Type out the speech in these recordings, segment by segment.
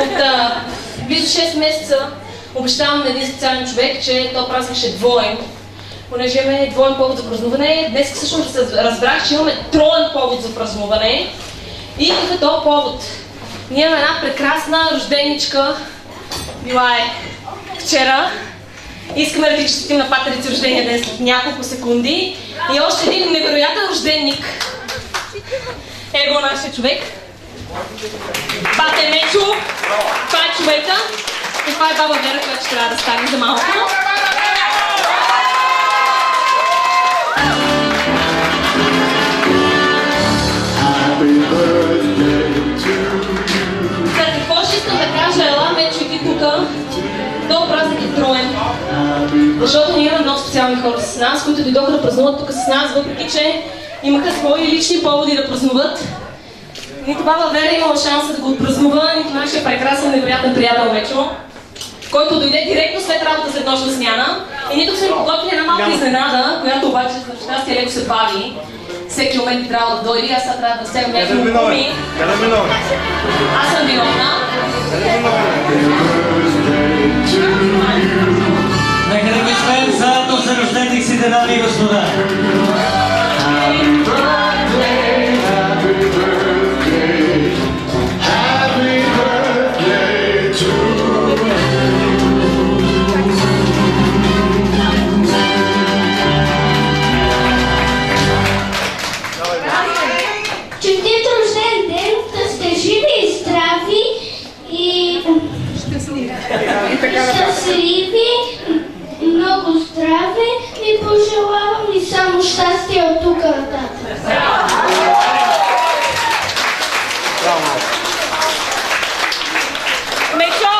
От близо 6 месеца обещавам на един специален човек, че този празник ще е двоен. Понеже имаме двоен повод за празнуване, днес всъщност разбрах, че имаме троен повод за празнуване. И какъв е този повод? Ние имаме една прекрасна рожденичка, била е вчера. Искаме да ти честитим на патерици рождения ден след няколко секунди. И още един невероятен рожденник. Его нашия човек. Пате Мечо. Това е човека. И това е баба Вера, която ще трябва да стане за малко. Какво ще искам да кажа, ела Мечо и ти тука. Този празник е троен, защото ние имаме много специални хора с нас, които дойдоха да празнуват тук с нас, въпреки че имаха свои лични поводи да празнуват. Нито баба Вера имала шанса да го отпразнува, нито нашия прекрасен, невероятен приятел Мечо, който дойде директно след работа след нощна смяна. И ние тук сме подготвили една малка изненада, която обаче за щастие леко се бави. Всеки момент би трябвало да дойде, аз сега трябва да вземам някакви мукуми. Аз съм виновна. Нека да го изпеем заедно за рождениците, дами и господа. Честит рожден ден, да сте живи и здрави и щастливи, много здраве и пожелавам ви само щастие от тук нататък. Мечо!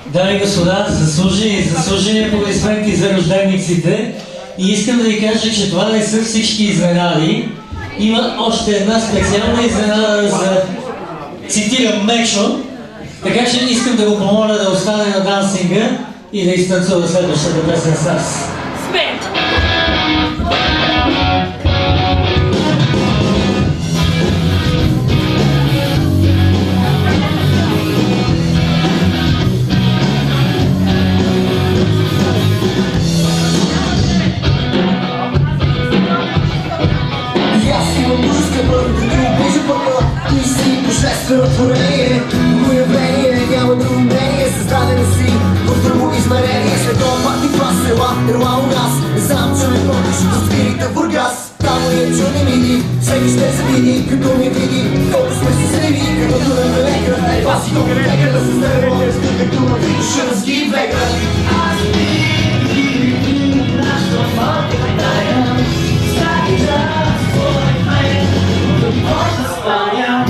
Дами и господа, заслужени аплодисменти за рождениците. И искам да ви кажа, че това не са всички изненади. Има още една специална изненада за, цитирам, Мечо. Така че искам да го помоля да остане на дансинга и да изтанцува следващата песен с нас. Творение, друго явление, няма друго мнение, създадени си в друго измерение. След това пак ти клас, ела у нас. Не знам, че ме помниш за свирите в Бургас. Там е чуди миги, всеки ще се види, като ми види. Колко сме щастливи, като да ме лека. Това си колко лека да се стеремо, като ме видиш, ще разги века. Аз ви нашата малка тая, всяки час твой мен, да може да спаня.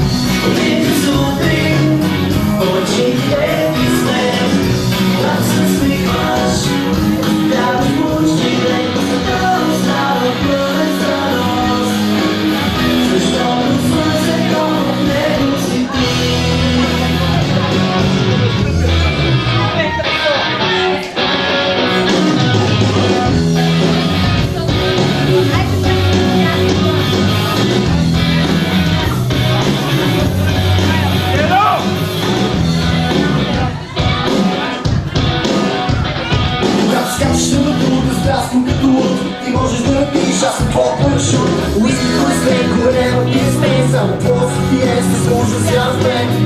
Ти можеш да напиш, аз съм твой парашют. Уиски, кой след, кой няма ти сме. Само просто ти е, се служа с мен.